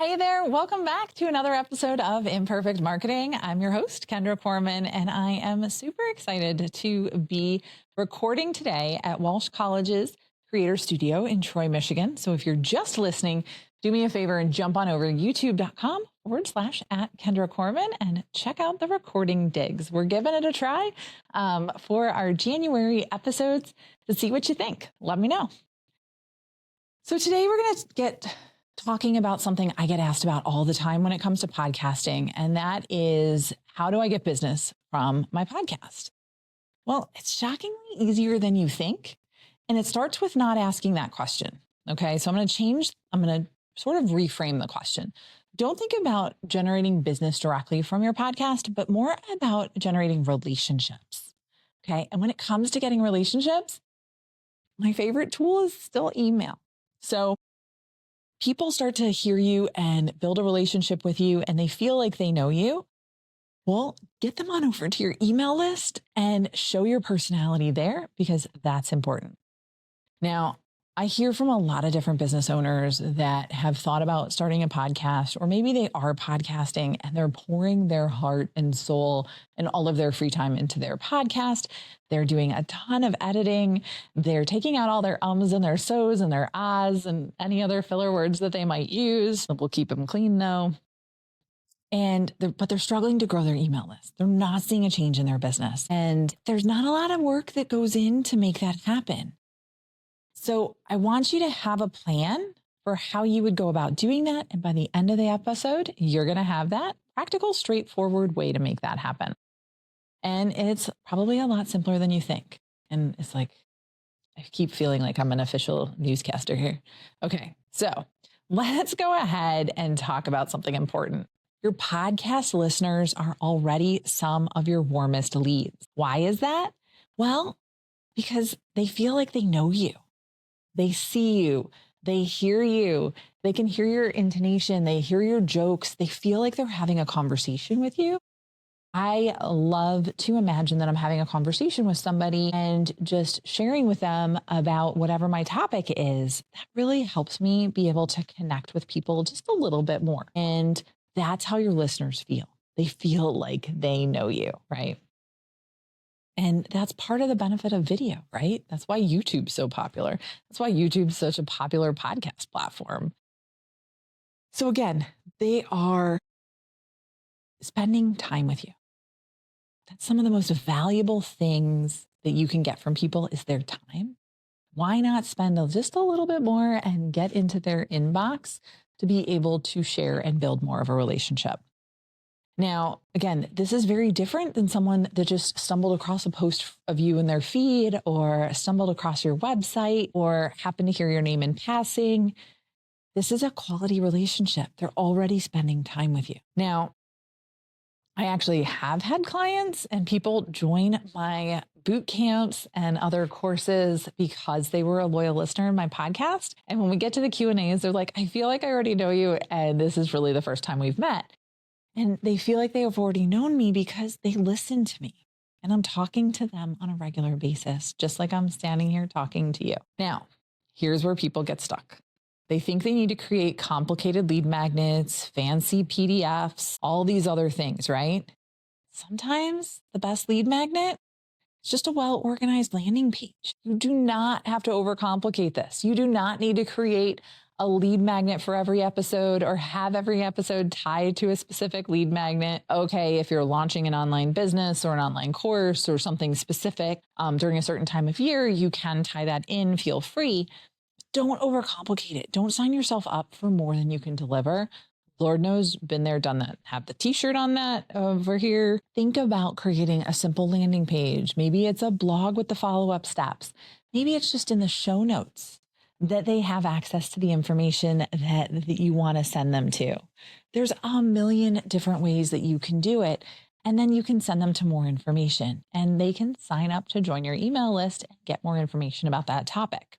Hey there, welcome back to another episode of Imperfect Marketing. I'm your host, Kendra Corman, and I am super excited to be recording today at Walsh College's Creator Studio in Troy, Michigan. So if you're just listening, do me a favor and jump on over to youtube.com/@Kendra Corman and check out the recording digs. We're giving it a try for our January episodes to see what you think. Let me know. So today we're going to get talking about something I get asked about all the time when it comes to podcasting, and that is, how do I get business from my podcast? Well, it's shockingly easier than you think, and it starts with not asking that question. Okay, so I'm going to sort of reframe the question. Don't think about generating business directly from your podcast, but more about generating relationships. Okay, and when it comes to getting relationships, my favorite tool is still email. So people start to hear you and build a relationship with you, and they feel like they know you. Well, get them on over to your email list and show your personality there, because that's important. Now, I hear from a lot of different business owners that have thought about starting a podcast, or maybe they are podcasting and they're pouring their heart and soul and all of their free time into their podcast. They're doing a ton of editing. They're taking out all their ums and their so's and their ahs and any other filler words that they might use. We'll keep them clean though. But they're struggling to grow their email list. They're not seeing a change in their business. And there's not a lot of work that goes in to make that happen. So I want you to have a plan for how you would go about doing that. And by the end of the episode, you're going to have that practical, straightforward way to make that happen. And it's probably a lot simpler than you think. And it's like, I keep feeling like I'm an official newscaster here. Okay, so let's go ahead and talk about something important. Your podcast listeners are already some of your warmest leads. Why is that? Well, because they feel like they know you. They see you, they hear you, they can hear your intonation, they hear your jokes, they feel like they're having a conversation with you. I love to imagine that I'm having a conversation with somebody and just sharing with them about whatever my topic is. That really helps me be able to connect with people just a little bit more. And that's how your listeners feel. They feel like they know you, right? And that's part of the benefit of video, right? That's why YouTube's so popular. That's why YouTube's such a popular podcast platform. So again, they are spending time with you. That's some of the most valuable things that you can get from people is their time. Why not spend just a little bit more and get into their inbox to be able to share and build more of a relationship? Now, again, this is very different than someone that just stumbled across a post of you in their feed, or stumbled across your website, or happened to hear your name in passing. This is a quality relationship. They're already spending time with you. Now, I actually have had clients and people join my boot camps and other courses because they were a loyal listener in my podcast. And when we get to the Q&As, they're like, I feel like I already know you, and this is really the first time we've met. And they feel like they have already known me because they listen to me and I'm talking to them on a regular basis, just like I'm standing here talking to you. Now, here's where people get stuck. They think they need to create complicated lead magnets, fancy PDFs, all these other things, right? Sometimes the best lead magnet is just a well-organized landing page. You do not have to overcomplicate this. You do not need to create a lead magnet for every episode or have every episode tied to a specific lead magnet. Okay, if you're launching an online business or an online course or something specific during a certain time of year, you can tie that in, feel free. Don't overcomplicate it. Don't sign yourself up for more than you can deliver. Lord knows, been there, done that. Have the t-shirt on that over here. Think about creating a simple landing page. Maybe it's a blog with the follow-up steps. Maybe it's just in the show notes that they have access to the information that you want to send them to. There's a million different ways that you can do it. And then you can send them to more information and they can sign up to join your email list and get more information about that topic.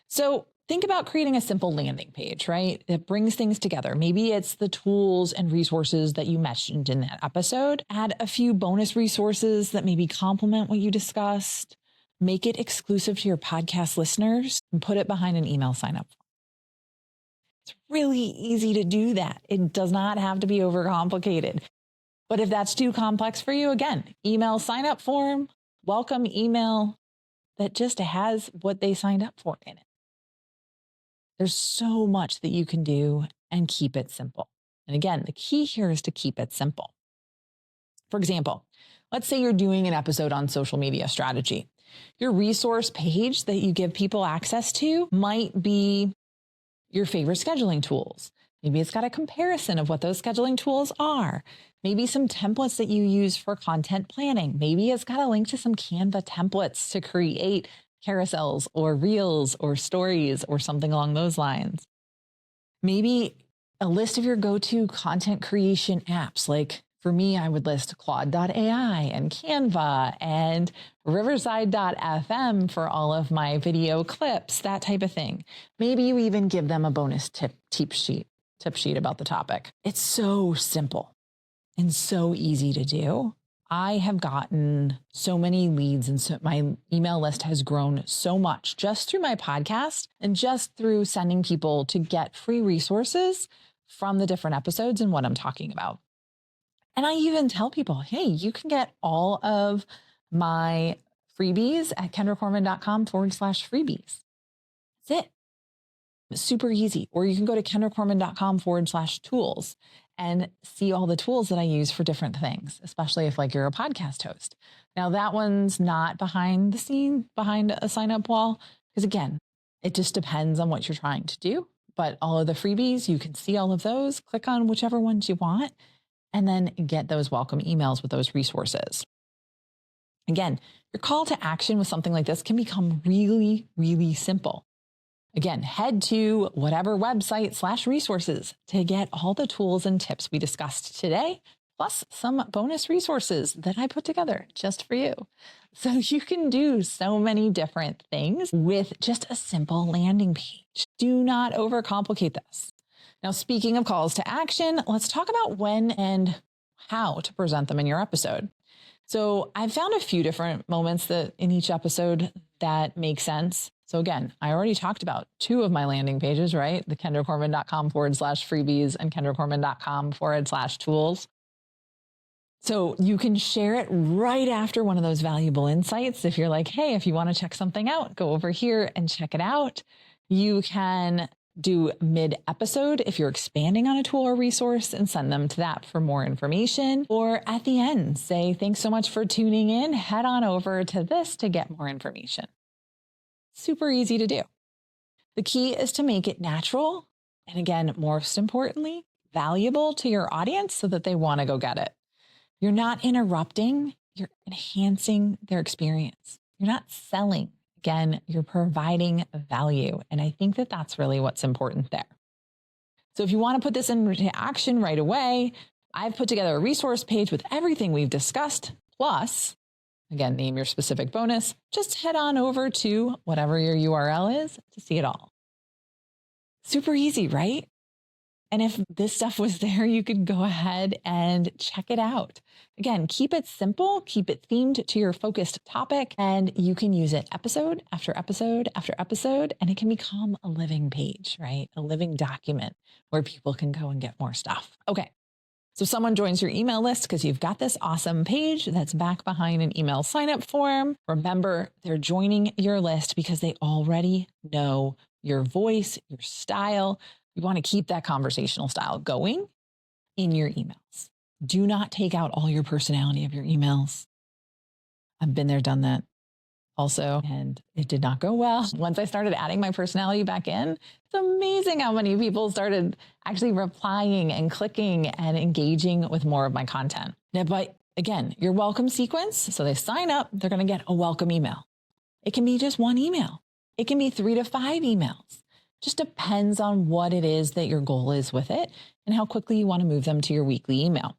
So think about creating a simple landing page, right? That brings things together. Maybe it's the tools and resources that you mentioned in that episode. Add a few bonus resources that maybe complement what you discussed. Make it exclusive to your podcast listeners and put it behind an email sign up. It's really easy to do that. It does not have to be overcomplicated. But if that's too complex for you, again, email sign up form, welcome email that just has what they signed up for in it. There's so much that you can do and keep it simple. And again, the key here is to keep it simple. For example, let's say you're doing an episode on social media strategy. Your resource page that you give people access to might be your favorite scheduling tools. Maybe it's got a comparison of what those scheduling tools are. Maybe some templates that you use for content planning. Maybe it's got a link to some Canva templates to create carousels or reels or stories or something along those lines. Maybe a list of your go-to content creation apps. Like for me, I would list Claude.ai and Canva and Riverside.fm for all of my video clips, that type of thing. Maybe you even give them a bonus tip sheet about the topic. It's so simple and so easy to do. I have gotten so many leads and so my email list has grown so much just through my podcast and just through sending people to get free resources from the different episodes and what I'm talking about. And I even tell people, hey, you can get all of my freebies at kendracorman.com/freebies. That's it. It's super easy. Or you can go to kendracorman.com/tools and see all the tools that I use for different things, especially if like you're a podcast host. Now that one's not behind the scene, behind a sign up wall, because again, it just depends on what you're trying to do. But all of the freebies, you can see all of those, click on whichever ones you want, and then get those welcome emails with those resources. Again, your call to action with something like this can become really, really simple. Again, head to whatever website /resources to get all the tools and tips we discussed today, plus some bonus resources that I put together just for you. So you can do so many different things with just a simple landing page. Do not overcomplicate this. Now, speaking of calls to action, let's talk about when and how to present them in your episode. So I've found a few different moments that in each episode that make sense. So again, I already talked about two of my landing pages, right? The kendracorman.com/freebies and kendracorman.com/tools. So you can share it right after one of those valuable insights. If you're like, hey, if you want to check something out, go over here and check it out. You can do mid-episode if you're expanding on a tool or resource and send them to that for more information. Or at the end, say, thanks so much for tuning in. Head on over to this to get more information. Super easy to do. The key is to make it natural. And again, most importantly, valuable to your audience so that they want to go get it. You're not interrupting, you're enhancing their experience. You're not selling. Again, you're providing value. And I think that that's really what's important there. So if you want to put this into action right away, I've put together a resource page with everything we've discussed. Plus, again, name your specific bonus. Just head on over to whatever your URL is to see it all. Super easy, right? And if this stuff was there, you could go ahead and check it out. Again, keep it simple, keep it themed to your focused topic, and you can use it episode after episode after episode, and it can become a living page, right? A living document where people can go and get more stuff. Okay. So someone joins your email list because you've got this awesome page that's back behind an email sign-up form. Remember, they're joining your list because they already know your voice, your style. You want to keep that conversational style going in your emails. Do not take out all your personality of your emails. I've been there, done that also, and it did not go well. Once I started adding my personality back in, it's amazing how many people started actually replying and clicking and engaging with more of my content. Now, but again, your welcome sequence, so they sign up, they're going to get a welcome email. It can be just one email. It can be 3 to 5 emails. Just depends on what it is that your goal is with it and how quickly you want to move them to your weekly email.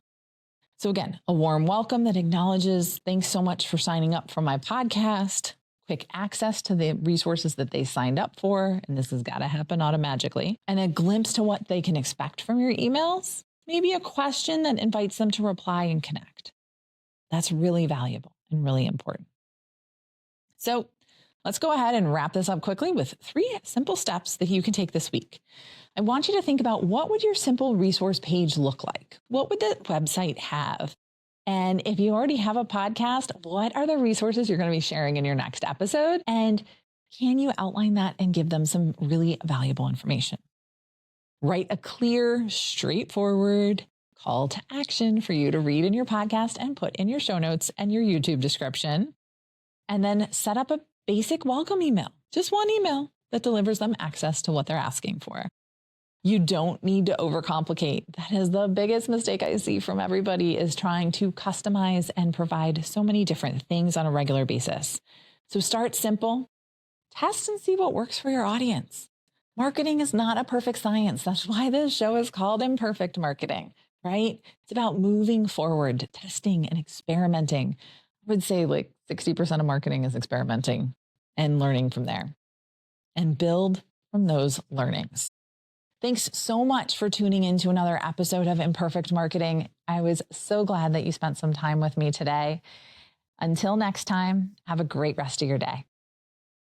So again, a warm welcome that acknowledges, thanks so much for signing up for my podcast, quick access to the resources that they signed up for, and this has got to happen automatically, and a glimpse to what they can expect from your emails, maybe a question that invites them to reply and connect. That's really valuable and really important. So let's go ahead and wrap this up quickly with 3 simple steps that you can take this week. I want you to think about, what would your simple resource page look like? What would the website have? And if you already have a podcast, what are the resources you're going to be sharing in your next episode? And can you outline that and give them some really valuable information? Write a clear, straightforward call to action for you to read in your podcast and put in your show notes and your YouTube description. And then set up a basic welcome email, just one email that delivers them access to what they're asking for. You don't need to overcomplicate. That is the biggest mistake I see from everybody, is trying to customize and provide so many different things on a regular basis. So start simple, test and see what works for your audience. Marketing is not a perfect science. That's why this show is called Imperfect Marketing, right? It's about moving forward, testing and experimenting. I would say like 60% of marketing is experimenting and learning from there, and build from those learnings. Thanks so much for tuning into another episode of Imperfect Marketing. I was so glad that you spent some time with me today. Until next time, have a great rest of your day.